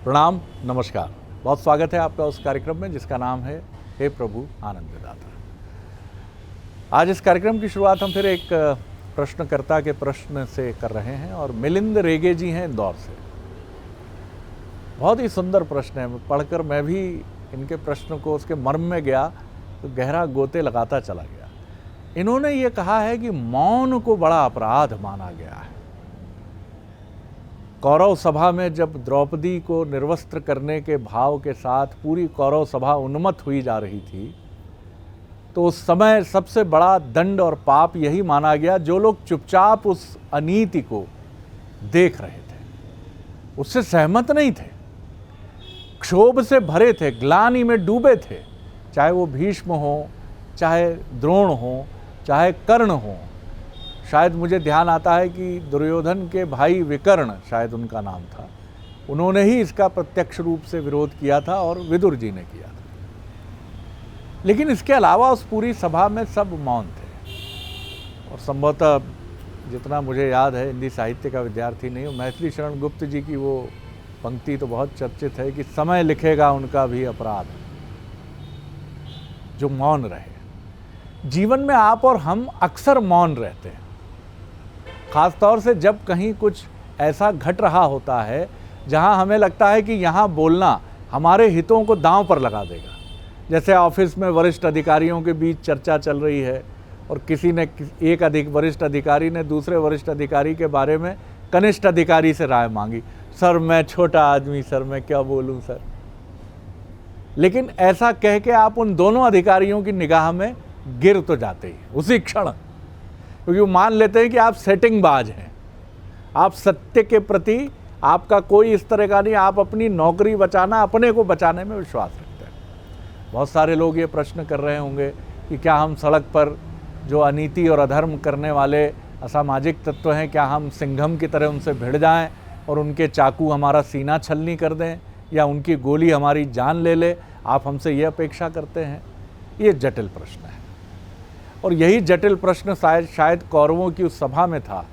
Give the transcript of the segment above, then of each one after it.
प्रणाम, नमस्कार। बहुत स्वागत है आपका उस कार्यक्रम में जिसका नाम है हे प्रभु आनंद दाता। आज इस कार्यक्रम की शुरुआत हम फिर एक प्रश्नकर्ता के प्रश्न से कर रहे हैं और मिलिंद रेगे जी हैं इंदौर से। बहुत ही सुंदर प्रश्न है, पढ़कर मैं भी इनके प्रश्न को उसके मर्म में गया तो गहरा गोते लगाता चला गया। इन्होंने ये कहा है कि मौन को बड़ा अपराध माना गया है। कौरव सभा में जब द्रौपदी को निर्वस्त्र करने के भाव के साथ पूरी कौरव सभा उन्मत्त हुई जा रही थी, तो उस समय सबसे बड़ा दंड और पाप यही माना गया जो लोग चुपचाप उस अनीति को देख रहे थे, उससे सहमत नहीं थे, क्षोभ से भरे थे, ग्लानि में डूबे थे। चाहे वो भीष्म हो, चाहे द्रोण हो, चाहे कर्ण हो। शायद मुझे ध्यान आता है कि दुर्योधन के भाई विकर्ण, शायद उनका नाम था, उन्होंने ही इसका प्रत्यक्ष रूप से विरोध किया था और विदुर जी ने किया था। लेकिन इसके अलावा उस पूरी सभा में सब मौन थे। और संभवतः जितना मुझे याद है, हिंदी साहित्य का विद्यार्थी नहीं हूँ, मैथिली शरण गुप्त जी की वो पंक्ति तो बहुत चर्चित है कि समय लिखेगा उनका भी अपराध, जो मौन रहे। जीवन में आप और हम अक्सर मौन रहते हैं, खासतौर से जब कहीं कुछ ऐसा घट रहा होता है जहां हमें लगता है कि यहां बोलना हमारे हितों को दांव पर लगा देगा। जैसे ऑफिस में वरिष्ठ अधिकारियों के बीच चर्चा चल रही है और किसी ने एक वरिष्ठ अधिकारी ने दूसरे वरिष्ठ अधिकारी के बारे में कनिष्ठ अधिकारी से राय मांगी। सर मैं छोटा आदमी, सर मैं क्या बोलूं सर। लेकिन ऐसा कह के आप उन दोनों अधिकारियों की निगाह में गिर तो जाते ही उसी क्षण, क्योंकि वो मान लेते हैं कि आप सेटिंग बाज हैं, आप सत्य के प्रति आपका कोई इस तरह का नहीं, आप अपनी नौकरी बचाना, अपने को बचाने में विश्वास रखते हैं। बहुत सारे लोग ये प्रश्न कर रहे होंगे कि क्या हम सड़क पर जो अनीति और अधर्म करने वाले असामाजिक तत्व हैं, क्या हम सिंघम की तरह उनसे भिड़ जाएं और उनके चाकू हमारा सीना छलनी कर दें या उनकी गोली हमारी जान ले ले। आप हमसे ये अपेक्षा करते हैं। ये जटिल प्रश्न है और यही जटिल प्रश्न शायद कौरवों की उस सभा में था,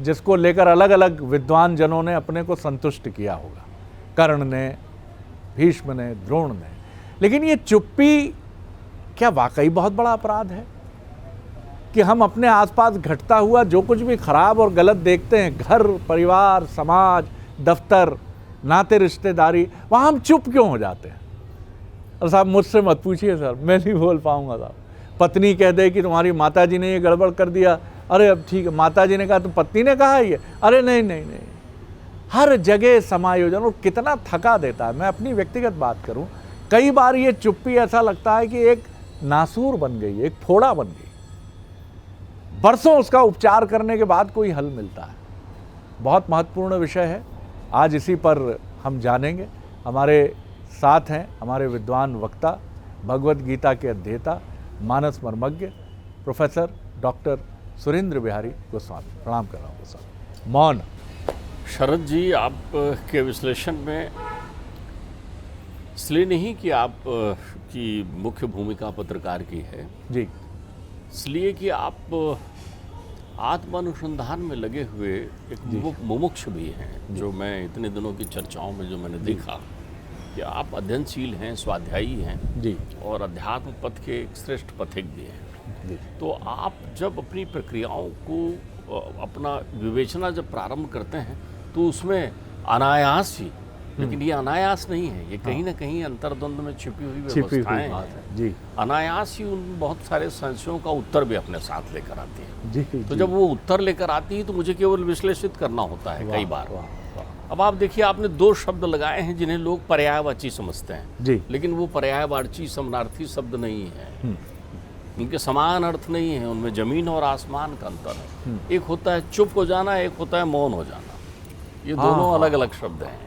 जिसको लेकर अलग अलग विद्वान जनों ने अपने को संतुष्ट किया होगा। कर्ण ने, भीष्म ने, द्रोण ने। लेकिन ये चुप्पी क्या वाकई बहुत बड़ा अपराध है कि हम अपने आसपास घटता हुआ जो कुछ भी खराब और गलत देखते हैं, घर, परिवार, समाज, दफ्तर, नाते रिश्तेदारी, वहाँ हम चुप क्यों हो जाते हैं? और साहब मुझसे मत पूछिए सर, मैं नहीं बोल पाऊँगा साहब। पत्नी कह दे कि तुम्हारी माताजी ने ये गड़बड़ कर दिया, अरे अब ठीक है। माताजी ने कहा तो पत्नी ने कहा ये, अरे नहीं नहीं नहीं। हर जगह समायोजन, और कितना थका देता है। मैं अपनी व्यक्तिगत बात करूं, कई बार ये चुप्पी ऐसा लगता है कि एक नासूर बन गई, एक फोड़ा बन गई। बरसों उसका उपचार करने के बाद कोई हल मिलता है। बहुत महत्वपूर्ण विषय है, आज इसी पर हम जानेंगे। हमारे साथ हैं हमारे विद्वान वक्ता, भगवत गीता के अध्येता, मानस मर्मज्ञ प्रोफेसर डॉक्टर सुरेंद्र बिहारी गोस्वामी। प्रणाम कर रहा हूँ गोस्वामी। मौन। शरद जी, आप के विश्लेषण में इसलिए नहीं कि आप की मुख्य भूमिका पत्रकार की है जी, इसलिए कि आप आत्मानुसंधान में लगे हुए एक मुमुक्ष भी हैं। जो मैं इतने दिनों की चर्चाओं में जो मैंने देखा कि आप अध्ययनशील हैं, स्वाध्यायी हैं जी, और अध्यात्म पथ के एक श्रेष्ठ पथिक भी हैं जी। तो आप जब अपनी प्रक्रियाओं को अपना विवेचना जब प्रारंभ करते हैं तो उसमें अनायास ही, लेकिन ये अनायास नहीं है, ये कहीं ना कहीं अंतर्द्वंद में छिपी हुई व्यवस्थाएं हैं जी। अनायास ही उन बहुत सारे संशयों का उत्तर भी अपने साथ लेकर आती है जी। तो जब वो उत्तर लेकर आती है तो मुझे केवल विश्लेषित करना होता है कई बार। अब आप देखिए, आपने दो शब्द लगाए हैं जिन्हें लोग पर्यायवाची समझते हैं जी, लेकिन वो पर्यायवाची समानार्थी शब्द नहीं है, इनके समान अर्थ नहीं है, उनमें जमीन और आसमान का अंतर है। एक होता है चुप हो जाना, एक होता है मौन हो जाना। ये दोनों अलग अलग शब्द हैं,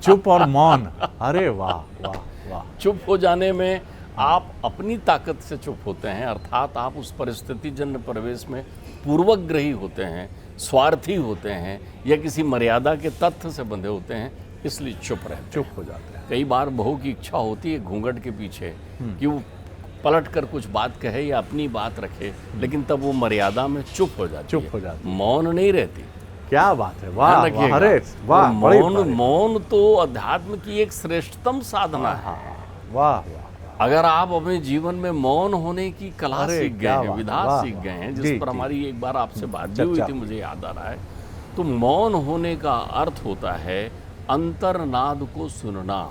चुप और मौन। अरे वाह वाह वाह। चुप हो जाने में आप अपनी ताकत से चुप होते हैं, अर्थात आप उस परिस्थिति जन्य परिवेश में पूर्वग्रही होते हैं, स्वार्थी होते हैं या किसी मर्यादा के तथ्य से बंधे होते हैं, इसलिए चुप हो जाते हैं। कई बार बहू की इच्छा होती है घूंघट के पीछे कि वो पलट कर कुछ बात कहे या अपनी बात रखे, लेकिन तब वो मर्यादा में चुप हो जाती है, मौन नहीं रहती। क्या बात है, वाह ध्यान वाह, रखिएगा। अरे वाह, और बड़ी मौन बड़ी- मौन तो अध्यात्म की एक श्रेष्ठतम साधना है। वाह वाह, अगर आप अपने जीवन में मौन होने की कला अरे, सीख गए क्या हैं, बात है, विधा वाह, सीख वाह। गए हैं, जी, जिस पर जी। हमारी एक बार आपसे बात भी हुई चर्चा थी, हुई। मुझे याद आ रहा है, तो मौन होने का अर्थ होता है अंतर्नाद को सुनना।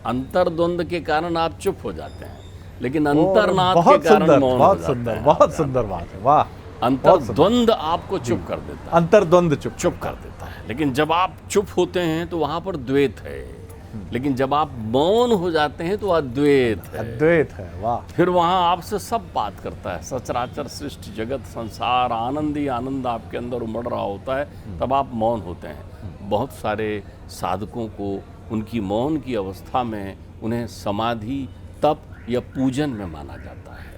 अंतर्द्वंद के कारण आप चुप हो जाते हैं, लेकिन अंतर्नाद के बहुत कारण सुंदर, मौन हो बहुत जाते सुंदर, हैं। बहुत सुंदर बात है, वाह। अंतर्द्वंद आपको चुप कर देता है, अंतर्द्वंद चुप कर देता है। लेकिन जब आप चुप होते हैं तो वहां पर द्वैत है, लेकिन जब आप मौन हो जाते हैं तो अद्वैत है। अद्वैत है, वाह। फिर वहाँ आपसे सब बात करता है, सचराचर सृष्टि जगत संसार आनंद ही आनंद आपके अंदर उमड़ रहा होता है, तब आप मौन होते हैं। बहुत सारे साधकों को उनकी मौन की अवस्था में उन्हें समाधि तप या पूजन में माना जाता है।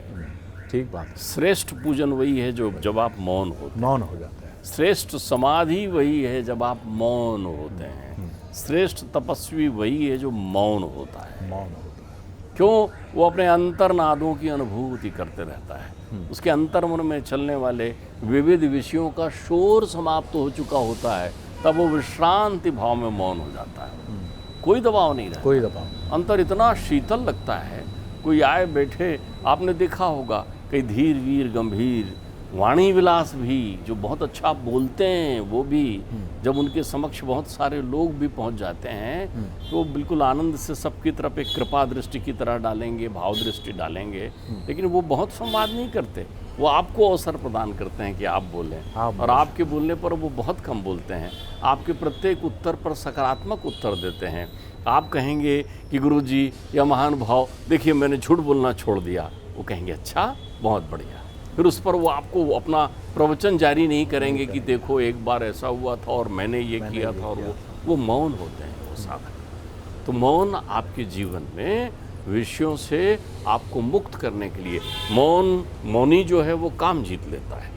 ठीक बात है, श्रेष्ठ पूजन वही है जो जब आप मौन होते हैं। मौन हो जाता है। श्रेष्ठ समाधि वही है जब आप मौन होते हैं। श्रेष्ठ तपस्वी वही है जो मौन होता है। मौन होता है, क्यों? वो अपने अंतर्नादों की अनुभूति करते रहता है। उसके अंतर्मन में चलने वाले विविध विषयों का शोर समाप्त हो चुका होता है, तब वो विश्रांति भाव में मौन हो जाता है। कोई दबाव नहीं रहता, कोई दबाव। अंतर इतना शीतल लगता है। कोई आए बैठे, आपने देखा होगा कई धीर वीर गंभीर वाणी विलास भी जो बहुत अच्छा बोलते हैं, वो भी जब उनके समक्ष बहुत सारे लोग भी पहुंच जाते हैं तो बिल्कुल आनंद से सबकी तरफ एक कृपा दृष्टि की तरह डालेंगे, भाव दृष्टि डालेंगे, लेकिन वो बहुत संवाद नहीं करते। वो आपको अवसर प्रदान करते हैं कि आप बोलें, और आपके बोलने पर वो बहुत कम बोलते हैं। आपके प्रत्येक उत्तर पर सकारात्मक उत्तर देते हैं। आप कहेंगे कि गुरुजी या महान भाव देखिए मैंने झूठ बोलना छोड़ दिया, वो कहेंगे अच्छा बहुत बढ़िया। फिर उस पर वो आपको अपना प्रवचन जारी नहीं करेंगे कि देखो एक बार ऐसा हुआ था और मैंने ये किया था, और वो मौन होते हैं वो साधक। तो मौन आपके जीवन में विषयों से आपको मुक्त करने के लिए, मौनी जो है वो काम जीत लेता है,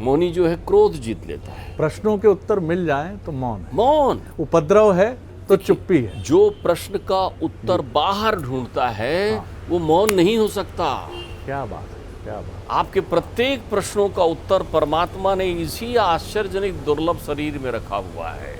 मौनी जो है क्रोध जीत लेता है। प्रश्नों के उत्तर मिल जाएं तो मौन है, मौन उपद्रव है तो चुप्पी है। जो प्रश्न का उत्तर बाहर ढूंढता है वो मौन नहीं हो सकता। क्या बात है, क्या बात। आपके प्रत्येक प्रश्नों का उत्तर परमात्मा ने इसी आश्चर्यजनक दुर्लभ शरीर में रखा हुआ है।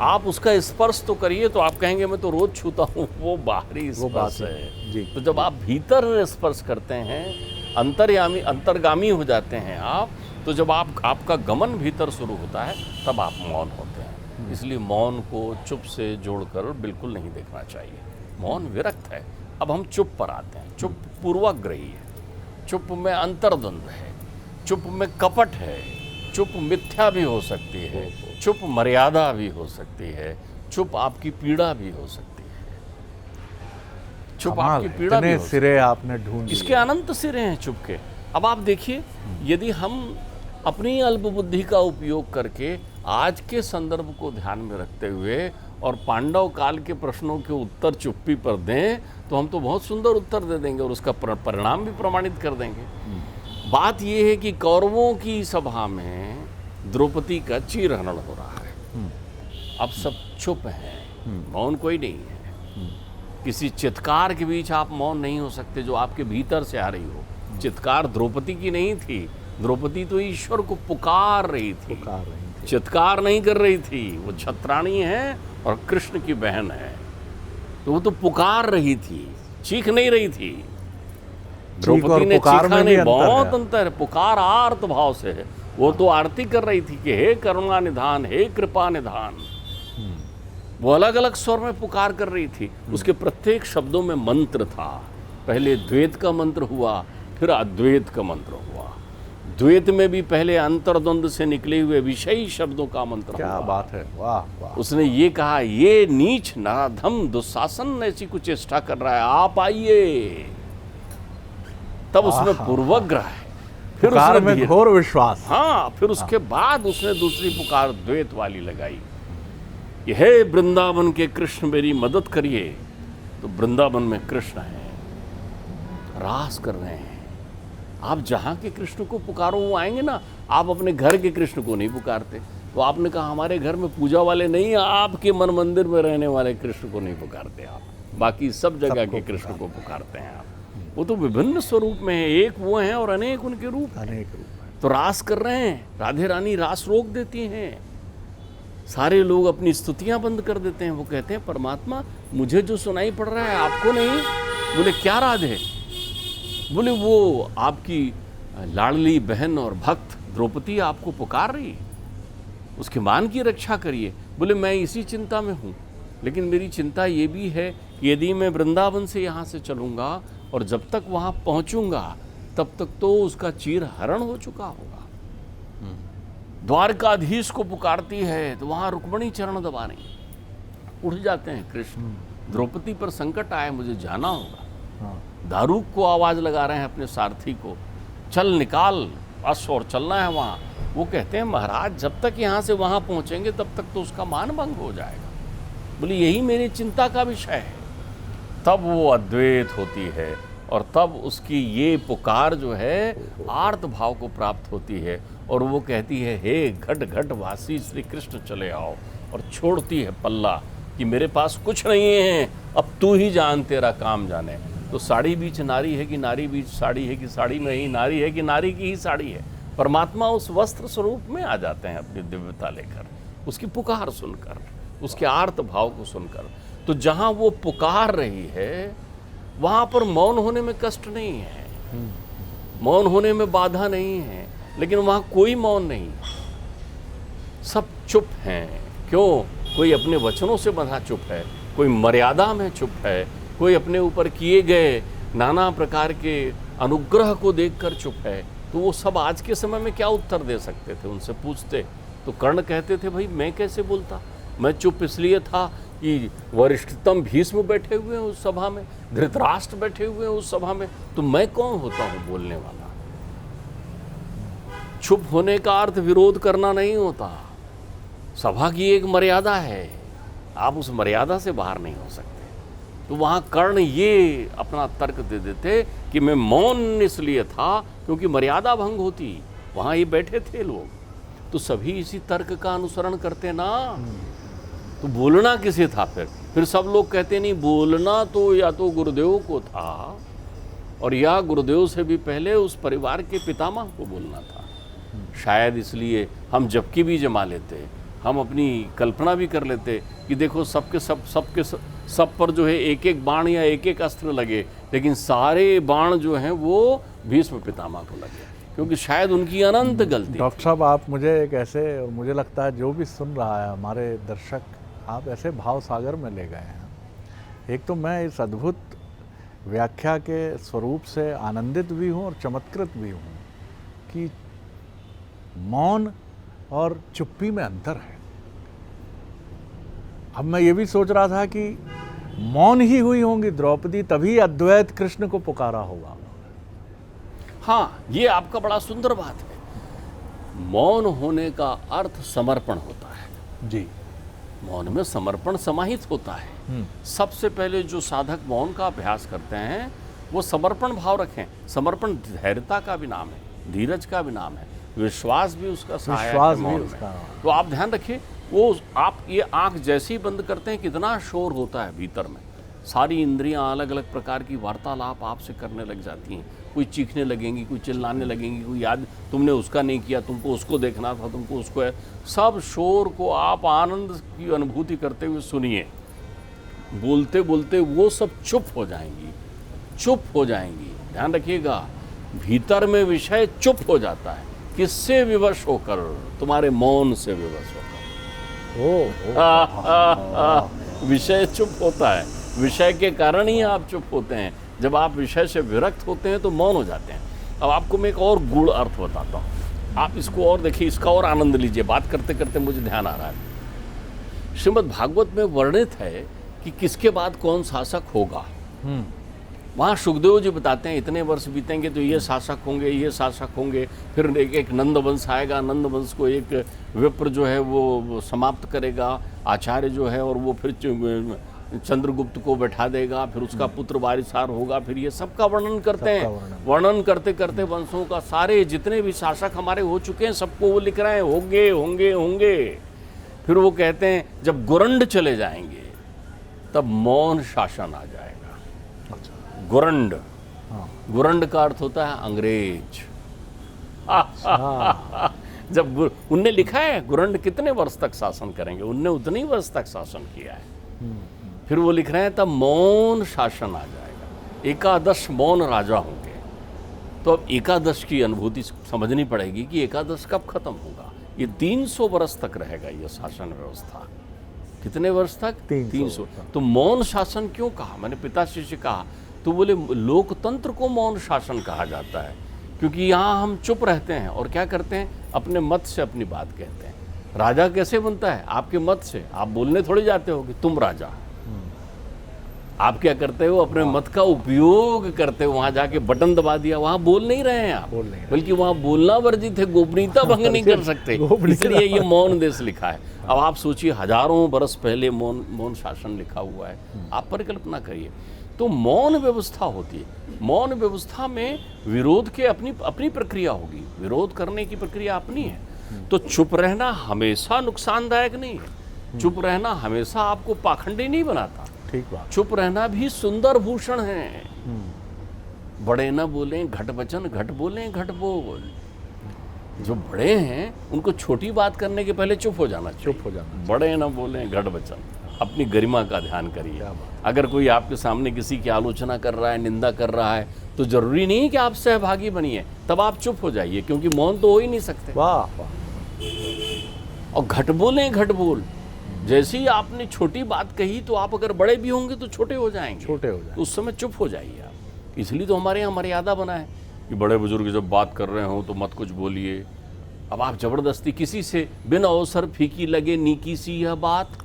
आप उसका स्पर्श तो करिए तो आप कहेंगे मैं तो रोज छूता हूँ, वो बाहरी स्पर्श है जी। तो जब आप भीतर स्पर्श करते हैं, अंतर्गामी हो जाते हैं आप, तो जब आपका गमन भीतर शुरू होता है तब आप मौन होते हैं। इसलिए मौन को चुप से जोड़कर बिल्कुल नहीं देखना चाहिए। मौन विरक्त है। अब हम चुप पर आते हैं। चुप पूर्वाग्रही है, चुप में अंतर्द्वंद है, चुप में कपट है, चुप मिथ्या भी हो सकती है, चुप मर्यादा भी हो सकती है, चुप आपकी पीड़ा भी हो सकती है। चुप आपकी पीड़ा भी हो सकती है। सिरे आपने ढूंढ लिए। इसके अनंत सिरे हैं चुप के। अब आप देखिए, यदि हम अपनी अल्पबुद्धि का उपयोग करके आज के संदर्भ को ध्यान में रखते हुए और पांडव काल के प्रश्नों के उत्तर चुप्पी पर दें तो हम तो बहुत सुंदर उत्तर दे देंगे और उसका परिणाम भी प्रमाणित कर देंगे। बात यह है कि कौरवों की सभा में द्रौपदी का चीरहरण हो रहा है। अब सब चुप हैं, मौन कोई नहीं है। किसी चित्कार के बीच आप मौन नहीं हो सकते जो आपके भीतर से आ रही हो। चित्कार द्रौपदी की नहीं थी, द्रौपदी तो ईश्वर को पुकार रही थी, चित्कार नहीं कर रही थी। वो छत्राणी है और कृष्ण की बहन है, तो वो तो पुकार रही थी, चीख नहीं रही थी। द्रौपदी ने चीखा नहीं, बहुत अंतर है। पुकार आर्त भाव से है। वो तो आरती कर रही थी कि हे करुणा निधान, हे कृपा निधान। वो अलग अलग स्वर में पुकार कर रही थी। उसके प्रत्येक शब्दों में मंत्र था। पहले द्वैत का मंत्र हुआ, फिर अद्वैत का मंत्र हुआ। द्वैत में भी पहले अंतर्द्वंद से निकले हुए विषयी शब्दों का मंत्र। क्या बात है, वाह वाह। उसने ये कहा, ये नीच नराधम दुशासन ऐसी कुछ चेष्टा कर रहा है, आप आइए। तब उसमें पूर्वग्रह है, फिर उसने घोर विश्वास। हाँ, फिर उसके बाद उसने दूसरी पुकार द्वैत वाली लगाई, ये हे वृंदावन के कृष्ण मेरी मदद करिए। तो वृंदावन में कृष्ण है, रास कर रहे हैं। आप जहाँ के कृष्ण को पुकारो वो आएंगे ना। आप अपने घर के कृष्ण को नहीं पुकारते। तो आपने कहा हमारे घर में पूजा वाले नहीं, आपके मन मंदिर में रहने वाले कृष्ण को नहीं पुकारते आप, बाकी सब जगह के कृष्ण को पुकारते हैं आप। वो तो विभिन्न स्वरूप में है, एक वो हैं और अनेक उनके रूप, अनेक रूप। तो रास कर रहे हैं, राधे रानी रास रोक देती हैं, सारे लोग अपनी स्तुतियां बंद कर देते हैं। वो कहते हैं परमात्मा मुझे जो सुनाई पड़ रहा है आपको नहीं। बोले क्या राधे? बोले वो आपकी लाडली बहन और भक्त द्रौपदी आपको पुकार रही है, उसके मान की रक्षा करिए। बोले मैं इसी चिंता में हूँ, लेकिन मेरी चिंता ये भी है कि यदि मैं वृंदावन से यहाँ से चलूँगा और जब तक वहाँ पहुँचूँगा तब तक तो उसका चीर हरण हो चुका होगा। द्वारकाधीश को पुकारती है तो वहाँ रुक्मणी चरण दबाने उठ जाते हैं कृष्ण। द्रौपदी पर संकट आए, मुझे जाना होगा। दारूक को आवाज़ लगा रहे हैं अपने सारथी को, चल निकाल अश्व और चलना है वहाँ। वो कहते हैं महाराज जब तक यहाँ से वहाँ पहुँचेंगे तब तक तो उसका मान भंग हो जाएगा। बोले यही मेरी चिंता का विषय है। तब वो अद्वैत होती है और तब उसकी ये पुकार जो है आर्त भाव को प्राप्त होती है और वो कहती है हे घट घट वासी श्री कृष्ण चले आओ, और छोड़ती है पल्ला कि मेरे पास कुछ नहीं है, अब तू ही जान तेरा काम जाने। तो साड़ी बीच नारी है कि नारी बीच साड़ी है कि साड़ी में ही नारी है कि नारी की ही साड़ी है। परमात्मा उस वस्त्र स्वरूप में आ जाते हैं अपनी दिव्यता लेकर, उसकी पुकार सुनकर, उसके आर्त भाव को सुनकर। तो जहाँ वो पुकार रही है वहाँ पर मौन होने में कष्ट नहीं है, मौन होने में बाधा नहीं है, लेकिन वहाँ कोई मौन नहीं, सब चुप हैं। क्यों? कोई अपने वचनों से बंधा चुप है, कोई मर्यादा में चुप है, कोई अपने ऊपर किए गए नाना प्रकार के अनुग्रह को देखकर चुप है। तो वो सब आज के समय में क्या उत्तर दे सकते थे? उनसे पूछते तो कर्ण कहते थे भाई मैं कैसे बोलता, मैं चुप इसलिए था कि वरिष्ठतम भीष्म बैठे हुए हैं उस सभा में, धृतराष्ट्र बैठे हुए हैं उस सभा में, तो मैं कौन होता हूँ बोलने वाला। चुप होने का अर्थ विरोध करना नहीं होता, सभा की एक मर्यादा है, आप उस मर्यादा से बाहर नहीं हो सकते। तो वहाँ कर्ण ये अपना तर्क दे देते कि मैं मौन इसलिए था क्योंकि मर्यादा भंग होती, वहाँ ये बैठे थे लोग, तो सभी इसी तर्क का अनुसरण करते ना। तो बोलना किसे था फिर सब लोग कहते नहीं बोलना तो या तो गुरुदेव को था और या गुरुदेव से भी पहले उस परिवार के पितामह को बोलना था। शायद इसलिए हम जबकि भी जमा लेते, हम अपनी कल्पना भी कर लेते कि देखो सब पर जो है एक एक बाण या एक एक अस्त्र लगे, लेकिन सारे बाण जो हैं वो भीष्म पितामह को लगे, क्योंकि शायद उनकी अनंत गलती। डॉक्टर साहब आप मुझे एक ऐसे, और मुझे लगता है जो भी सुन रहा है हमारे दर्शक, आप ऐसे भाव सागर में ले गए हैं। एक तो मैं इस अद्भुत व्याख्या के स्वरूप से आनंदित भी हूँ और चमत्कृत भी हूँ कि मौन और चुप्पी में अंतर है। अब मैं ये भी सोच रहा था कि मौन ही हुई होंगी द्रौपदी, तभी अद्वैत कृष्ण को पुकारा होगा। हाँ, ये आपका बड़ा सुंदर बात है। मौन होने का अर्थ समर्पण होता है जी, मौन में समर्पण समाहित होता है। सबसे पहले जो साधक मौन का अभ्यास करते हैं वो समर्पण भाव रखें। समर्पण धैर्यता का भी नाम है, धीरज का भी नाम है, विश्वास भी उसका सहायक है मौन में। तो आप ध्यान रखिए, वो आप ये आंख जैसे ही बंद करते हैं कितना शोर होता है भीतर में, सारी इंद्रियां अलग अलग प्रकार की वार्तालाप आपसे करने लग जाती हैं। कोई चीखने लगेंगी, कोई चिल्लाने लगेंगी, कोई याद तुमने उसका नहीं किया, तुमको उसको देखना था, तुमको उसको है। सब शोर को आप आनंद की अनुभूति करते हुए सुनिए। बोलते बोलते वो सब चुप हो जाएंगी, चुप हो जाएंगी। ध्यान रखिएगा, भीतर में विषय चुप हो जाता है। किससे विवश होकर? तुम्हारे मौन से विवश होकर। विषय चुप होता है, विषय के कारण ही आप चुप होते हैं। जब आप विषय से विरक्त होते हैं तो मौन हो जाते हैं। अब आपको मैं एक और गूढ़ अर्थ बताता हूँ, आप इसको और देखिए, इसका और आनंद लीजिए। बात करते करते मुझे ध्यान आ रहा है, श्रीमद् भागवत में वर्णित है कि किसके बाद कौन शासक होगा। वहाँ सुखदेव जी बताते हैं इतने वर्ष बीतेंगे तो ये शासक होंगे, ये शासक होंगे, फिर एक नंद वंश आएगा, नंद वंश को एक विप्र जो है वो समाप्त करेगा, आचार्य जो है, और वो फिर चंद्रगुप्त को बैठा देगा, फिर उसका पुत्र वारिसार होगा। फिर ये सबका वर्णन करते हैं। वर्णन करते करते वंशों का सारे जितने भी शासक हमारे हो चुके हैं सबको वो लिख रहे हैं, होंगे होंगे होंगे। फिर वो कहते हैं जब गुरंड चले जाएंगे तब मौन शासन आ जाएगा। गुरंड, गुरंड का अर्थ होता है अंग्रेज। जब उनने लिखा है गुरंड कितने वर्ष तक शासन करेंगे, उनने उतने ही वर्ष तक शासन किया है। फिर वो लिख रहे हैं तब मौन शासन आ जाएगा, एकादश मौन राजा होंगे। तो अब एकादश की अनुभूति समझनी पड़ेगी कि एकादश कब खत्म होगा। ये 300 वर्ष तक रहेगा ये शासन व्यवस्था। कितने वर्ष तक? 300। तो मौन शासन क्यों कहा? मैंने पिताश्री से कहा तो बोले लोकतंत्र को मौन शासन कहा जाता है, क्योंकि यहाँ हम चुप रहते हैं और क्या करते हैं, अपने मत से अपनी बात कहते हैं। राजा कैसे बनता है? आपके मत से। आप बोलने थोड़े जाते हो कि तुम राजा। आप क्या करते हो? अपने मत का उपयोग करते हो। वहां जाके बटन दबा दिया, वहां बोल नहीं रहे हैं आप, बल्कि वहां बोलना वर्जित है, गोपनीयता भंग नहीं कर सकते, इसलिए ये मौन देश लिखा है। अब आप सोचिए हजारों बरस पहले मौन शासन लिखा हुआ है, आप परिकल्पना करिए। तो मौन व्यवस्था होती है। मौन व्यवस्था में विरोध के अपनी प्रक्रिया होगी, विरोध करने की प्रक्रिया अपनी है। तो चुप रहना हमेशा नुकसानदायक नहीं है, चुप रहना हमेशा आपको पाखंडी नहीं बनाता। ठीक बात। चुप रहना भी सुंदर भूषण है। बड़े न बोलें घट वचन, घट बोलें घट बोल। जो बड़े हैं उनको छोटी बात करने के पहले चुप हो जाना चाहिए। चुप हो जाना। बड़े न बोलें घट वचन। अपनी गरिमा का ध्यान करिए। अगर कोई आपके सामने किसी की आलोचना कर रहा है, निंदा कर रहा है, तो जरूरी नहीं कि आप सहभागी बनिए, तब आप चुप हो जाइए, क्योंकि मौन तो हो ही नहीं सकते। वाह वाह। और घट बोलें घट बोल। जैसे ही आपने छोटी बात कही तो आप अगर बड़े भी होंगे तो छोटे हो जाएंगे, तो उस समय चुप हो जाइए आप। इसलिए तो हमारे यहाँ मर्यादा बना है कि बड़े बुजुर्ग जब बात कर रहे हो तो मत कुछ बोलिए। अब आप जबरदस्ती किसी से बिना अवसर फीकी लगे नीकी सी यह बात,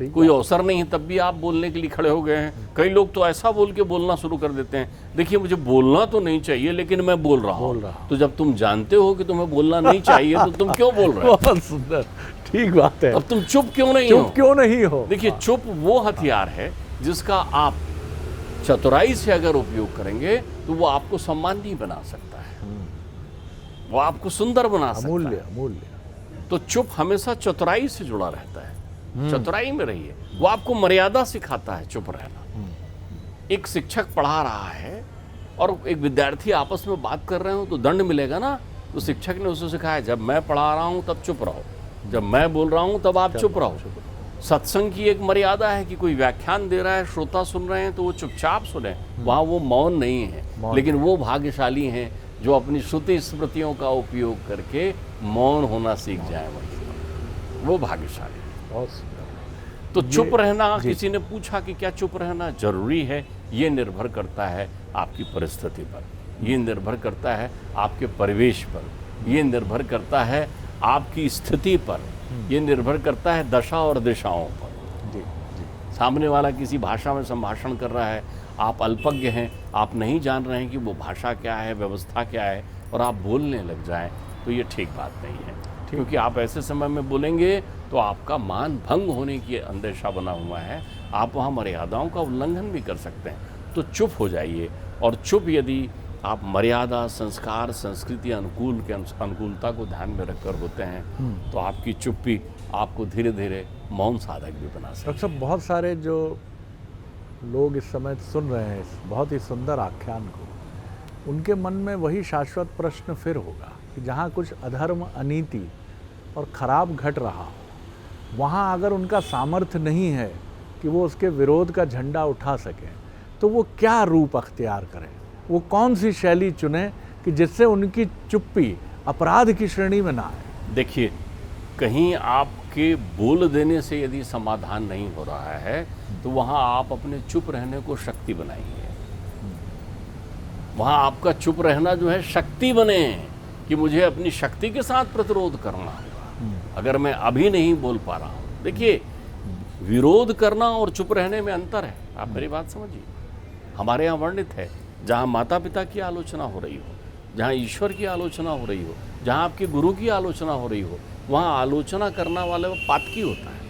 कोई अवसर नहीं है तब भी आप बोलने के लिए खड़े हो गए हैं। कई लोग तो ऐसा बोल के बोलना शुरू कर देते हैं, देखिए मुझे बोलना तो नहीं चाहिए लेकिन मैं बोल रहा हूँ। तो जब तुम जानते हो कि तुम्हें बोलना नहीं चाहिए तो तुम क्यों बोल रहे हो? बहुत सुंदर, ठीक बात है। अब तुम चुप क्यों नहीं हो? देखिए चुप वो हथियार है जिसका आप चतुराई से अगर उपयोग करेंगे तो वो आपको सम्माननीय बना सकता है, वो आपको सुंदर बना सकता है। अमूल्य। तो चुप हमेशा चतुराई से जुड़ा रहता है। चतुराई में रहिए, वो आपको मर्यादा सिखाता है चुप रहना। एक शिक्षक पढ़ा रहा है और एक विद्यार्थी आपस में बात कर रहे हो तो दंड मिलेगा ना। तो शिक्षक ने उसे सिखाया जब मैं पढ़ा रहा हूं तब चुप रहो, जब मैं बोल रहा हूं तब आप चुप रहो। सत्संग की एक मर्यादा है कि कोई व्याख्यान दे रहा है, श्रोता सुन रहे हैं तो वो चुपचाप सुने, वहां वो मौन नहीं है। लेकिन वो भाग्यशाली हैं जो अपनी श्रुति स्मृतियों का उपयोग करके मौन होना सीख जाए, वो भाग्यशाली। तो चुप रहना, किसी ने पूछा कि क्या चुप रहना जरूरी है? ये निर्भर करता है आपकी परिस्थिति पर, ये निर्भर करता है आपके परिवेश पर, ये निर्भर करता है आपकी स्थिति पर, ये निर्भर करता है दशा और दिशाओं पर। सामने वाला किसी भाषा में संभाषण कर रहा है, आप अल्पज्ञ हैं, आप नहीं जान रहे हैं कि वो भाषा क्या है, व्यवस्था क्या है, और आप बोलने लग जाएं तो ये ठीक बात नहीं है। क्योंकि आप ऐसे समय में बोलेंगे तो आपका मान भंग होने की अंदेशा बना हुआ है, आप वहाँ मर्यादाओं का उल्लंघन भी कर सकते हैं। तो चुप हो जाइए। और चुप यदि आप मर्यादा, संस्कार, संस्कृति, अनुकूलता को ध्यान में रखकर होते हैं तो आपकी चुप्पी आपको धीरे धीरे मौन साधक भी बना सकती है। डॉक्टर साहब, बहुत सारे जो लोग इस समय सुन रहे हैं इस बहुत ही सुंदर आख्यान को, उनके मन में वही शाश्वत प्रश्न फिर होगा कि जहाँ कुछ अधर्म, अनीति और खराब घट रहा, वहाँ अगर उनका सामर्थ्य नहीं है कि वो उसके विरोध का झंडा उठा सकें, तो वो क्या रूप अख्तियार करें, वो कौन सी शैली चुनें कि जिससे उनकी चुप्पी अपराध की श्रेणी में ना आए? देखिए, कहीं आपके बोल देने से यदि समाधान नहीं हो रहा है तो वहाँ आप अपने चुप रहने को शक्ति बनाइए। वहाँ आपका चुप रहना जो है शक्ति बने कि मुझे अपनी शक्ति के साथ प्रतिरोध करना होगा। अगर मैं अभी नहीं बोल पा रहा हूँ, देखिए विरोध करना और चुप रहने में अंतर है। आप मेरी बात समझिए। हमारे यहाँ वर्णित है, जहाँ माता पिता की आलोचना हो रही हो, जहाँ ईश्वर की आलोचना हो रही हो, जहाँ आपके गुरु की आलोचना हो रही हो, वहाँ आलोचना करना वाले वो पातकी होता है,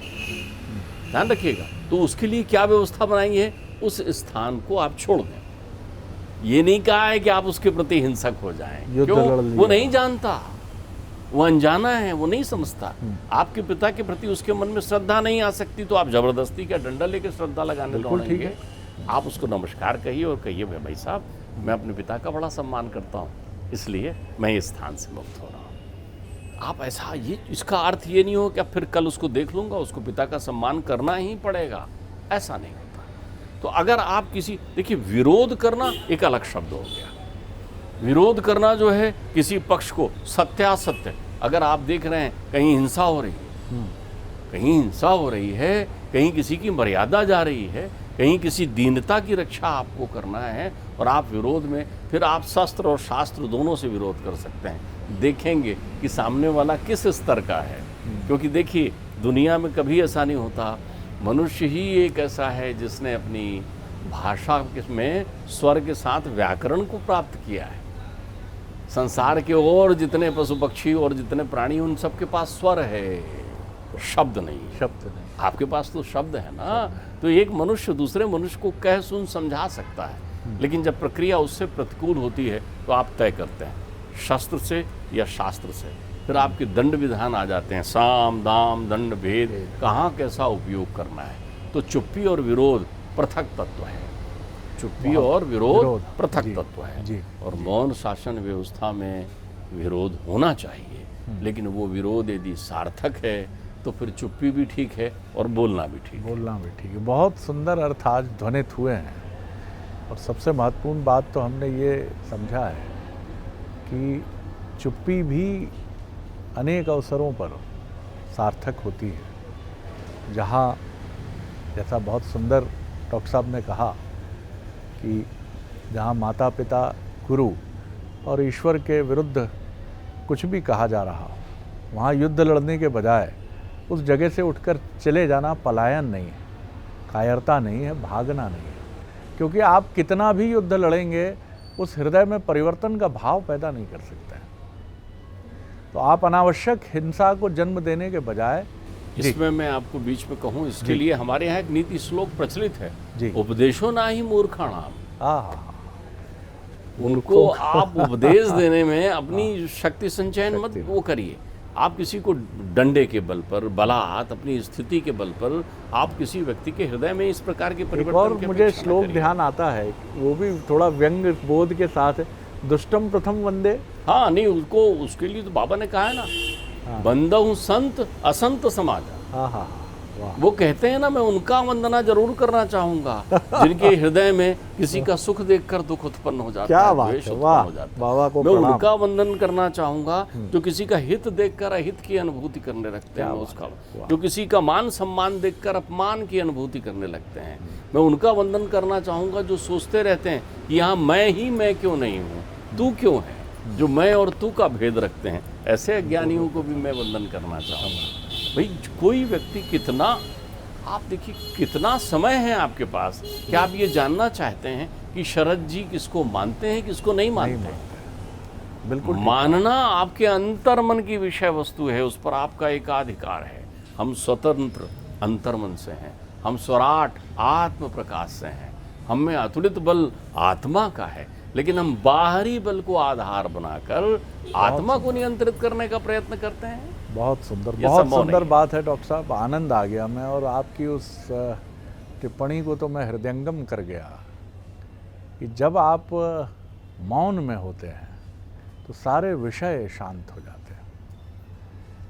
ध्यान रखिएगा। तो उसके लिए क्या व्यवस्था बनाई है, उस स्थान को आप छोड़ दें। ये नहीं कहा है कि आप उसके प्रति हिंसक हो जाएं, क्यों? वो नहीं जानता, वो अनजाना है, वो नहीं समझता। आपके पिता के प्रति उसके मन में श्रद्धा नहीं आ सकती तो आप जबरदस्ती का डंडा लेकर श्रद्धा लगाने दौड़ेंगे। आप उसको नमस्कार कहिए और कहिए भाई साहब, मैं अपने पिता का बड़ा सम्मान करता हूँ, इसलिए मैं इस स्थान से मुक्त हो रहा हूँ। आप ऐसा, ये इसका अर्थ ये नहीं हो कि अब फिर कल उसको देख लूँगा, उसको पिता का सम्मान करना ही पड़ेगा, ऐसा नहीं होता। तो अगर आप किसी, देखिए विरोध करना एक अलग शब्द हो गया। विरोध करना जो है किसी पक्ष को, सत्यासत्य, अगर आप देख रहे हैं कहीं हिंसा हो रही है, कहीं हिंसा हो रही है, कहीं किसी की मर्यादा जा रही है, कहीं किसी दीनता की रक्षा आपको करना है और आप विरोध में, फिर आप शस्त्र और शास्त्र दोनों से विरोध कर सकते हैं। देखेंगे कि सामने वाला किस स्तर का है, क्योंकि देखिए दुनिया में कभी ऐसा नहीं होता, मनुष्य ही एक ऐसा है जिसने अपनी भाषा में स्वर के साथ व्याकरण को प्राप्त किया है। संसार के और जितने पशु पक्षी और जितने प्राणी, उन सबके पास स्वर है, शब्द नहीं। शब्द नहीं, आपके पास तो शब्द है ना। तो एक मनुष्य दूसरे मनुष्य को कह सुन समझा सकता है, लेकिन जब प्रक्रिया उससे प्रतिकूल होती है तो आप तय करते हैं शस्त्र से या शास्त्र से। फिर आपके दंड विधान आ जाते हैं, साम दाम दंड भेद, कहाँ कैसा उपयोग करना है। तो चुप्पी और विरोध पृथक तत्व है, चुप्पी और विरोध पृथक तत्व है। और मौन शासन व्यवस्था में विरोध होना चाहिए, लेकिन वो विरोध यदि सार्थक है तो फिर चुप्पी भी ठीक है और बोलना भी ठीक है। बोलना भी ठीक है। बहुत सुंदर अर्थ आज ध्वनित हुए हैं। और सबसे महत्वपूर्ण बात तो हमने ये समझा है कि चुप्पी भी अनेक अवसरों पर सार्थक होती है। जहाँ, जैसा बहुत सुंदर डॉक्टर साहब ने कहा कि जहाँ माता पिता, गुरु और ईश्वर के विरुद्ध कुछ भी कहा जा रहा हो, वहाँ युद्ध लड़ने के बजाय उस जगह से उठकर चले जाना पलायन नहीं है, कायरता नहीं है, भागना नहीं है। क्योंकि आप कितना भी युद्ध लड़ेंगे, उस हृदय में परिवर्तन का भाव पैदा नहीं कर सकते हैं। तो आप अनावश्यक हिंसा को जन्म देने के बजाय, इसमें मैं आपको बीच में कहूँ, इसके लिए हमारे यहाँ एक नीति श्लोक प्रचलित है, जी, उपदेशो ना ही मूर्खाणाम। उनको उनको आप उपदेश देने में अपनी शक्ति संचयन मत वो करिए। आप किसी को डंडे के बल पर, बलात्, अपनी स्थिति के बल पर आप किसी व्यक्ति के हृदय में इस प्रकार के परिवर्तन और मुझे श्लोक ध्यान आता है, वो भी थोड़ा व्यंग बोध के साथ है, दुष्टम प्रथम वंदे। हाँ, नहीं, उसको, उसके लिए तो बाबा ने कहा है ना, बंदहु संत असंत समाजा। हाँ हाँ, वो कहते हैं ना, मैं उनका वंदना जरूर करना चाहूंगा जिनके हृदय में किसी का सुख देखकर दुख उत्पन्न हो जाता है, द्वेष उत्पन्न हो जाता है। बाबा को मैं उनका वंदन करना चाहूंगा जो किसी का हित देखकर अहित की अनुभूति करने लगते हैं, उसका, जो किसी का मान सम्मान देखकर अपमान की अनुभूति करने लगते हैं। मैं उनका वंदन करना चाहूंगा जो सोचते रहते हैं कि यहाँ मैं क्यों नहीं हूँ, तू क्यों है, जो मैं और तू का भेद रखते हैं। ऐसे अज्ञानियों को भी मैं वंदन करना चाहूँगा। भाई, कोई व्यक्ति कितना, आप देखिए कितना समय है आपके पास, क्या आप ये जानना चाहते हैं कि शरद जी किसको मानते हैं, किसको नहीं मानते? बिल्कुल, मानना आपके अंतर्मन की विषय वस्तु है, उस पर आपका एकाधिकार है। हम स्वतंत्र अंतर्मन से हैं, हम स्वराट आत्म प्रकाश से हैं, हम में अतुलित बल आत्मा का है, लेकिन हम बाहरी बल को आधार बनाकर आत्मा को नियंत्रित करने का प्रयत्न करते हैं। बहुत सुंदर बात है डॉक्टर साहब, आनंद आ गया मैं, और आपकी उस टिप्पणी को तो मैं हृदयंगम कर गया कि जब आप मौन में होते हैं तो सारे विषय शांत हो जाते हैं।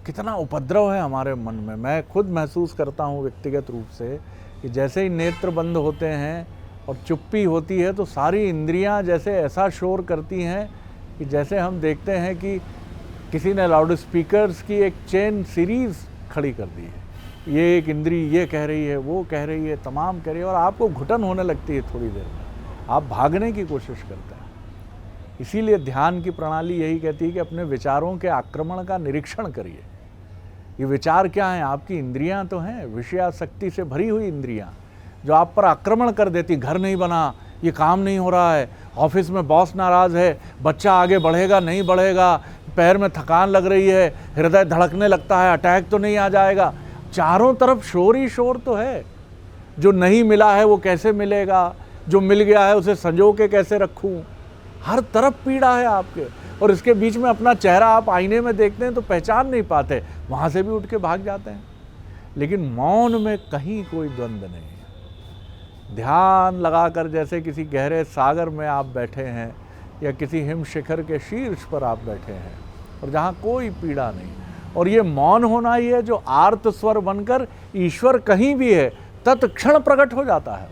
कितना उपद्रव है हमारे मन में, मैं खुद महसूस करता हूँ व्यक्तिगत रूप से कि जैसे ही नेत्र बंद होते हैं और चुप्पी होती है तो सारी इंद्रियां जैसे ऐसा शोर करती हैं कि जैसे हम देखते हैं कि किसी ने लाउड स्पीकर्स की एक चेन सीरीज़ खड़ी कर दी है। ये एक इंद्री ये कह रही है, वो कह रही है, तमाम कह रही है, और आपको घुटन होने लगती है थोड़ी देर में, आप भागने की कोशिश करते हैं। इसीलिए ध्यान की प्रणाली यही कहती है कि अपने विचारों के आक्रमण का निरीक्षण करिए। ये विचार क्या हैं? आपकी इंद्रियां तो हैं, विषयासक्ति से भरी हुई इंद्रियां जो आप पर आक्रमण कर देती। घर नहीं बना, ये काम नहीं हो रहा है, ऑफिस में बॉस नाराज़ है, बच्चा आगे बढ़ेगा नहीं बढ़ेगा, पैर में थकान लग रही है, हृदय धड़कने लगता है, अटैक तो नहीं आ जाएगा। चारों तरफ शोर ही शोर तो है। जो नहीं मिला है वो कैसे मिलेगा, जो मिल गया है उसे संजो के कैसे रखूं, हर तरफ पीड़ा है आपके। और इसके बीच में अपना चेहरा आप आईने में देखते हैं तो पहचान नहीं पाते, वहाँ से भी उठ के भाग जाते हैं। लेकिन मौन में कहीं कोई द्वंद्व नहीं है। ध्यान लगाकर जैसे किसी गहरे सागर में आप बैठे हैं, या किसी हिम शिखर के शीर्ष पर आप बैठे हैं और जहाँ कोई पीड़ा नहीं, और ये मौन होना ही है जो आर्त स्वर बनकर ईश्वर कहीं भी है तत्क्षण प्रकट हो जाता है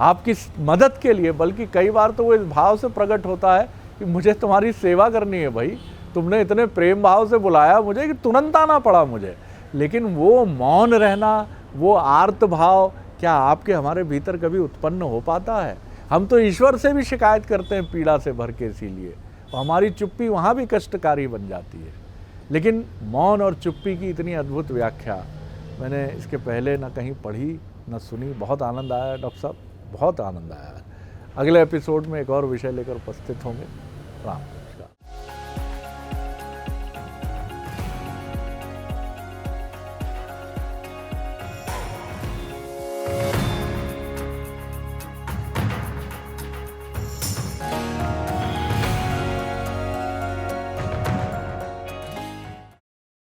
आपकी मदद के लिए। बल्कि कई बार तो वो इस भाव से प्रकट होता है कि मुझे तुम्हारी सेवा करनी है भाई, तुमने इतने प्रेम भाव से बुलाया मुझे कि तुरंत आना पड़ा मुझे। लेकिन वो मौन रहना, वो आर्त भाव क्या आपके हमारे भीतर कभी उत्पन्न हो पाता है? हम तो ईश्वर से भी शिकायत करते हैं पीड़ा से भर के, इसीलिए हमारी चुप्पी वहाँ भी कष्टकारी बन जाती है। लेकिन मौन और चुप्पी की इतनी अद्भुत व्याख्या मैंने इसके पहले न कहीं पढ़ी न सुनी। बहुत आनंद आया डॉक्टर साहब, बहुत आनंद आया। अगले एपिसोड में एक और विषय लेकर उपस्थित होंगे। राम।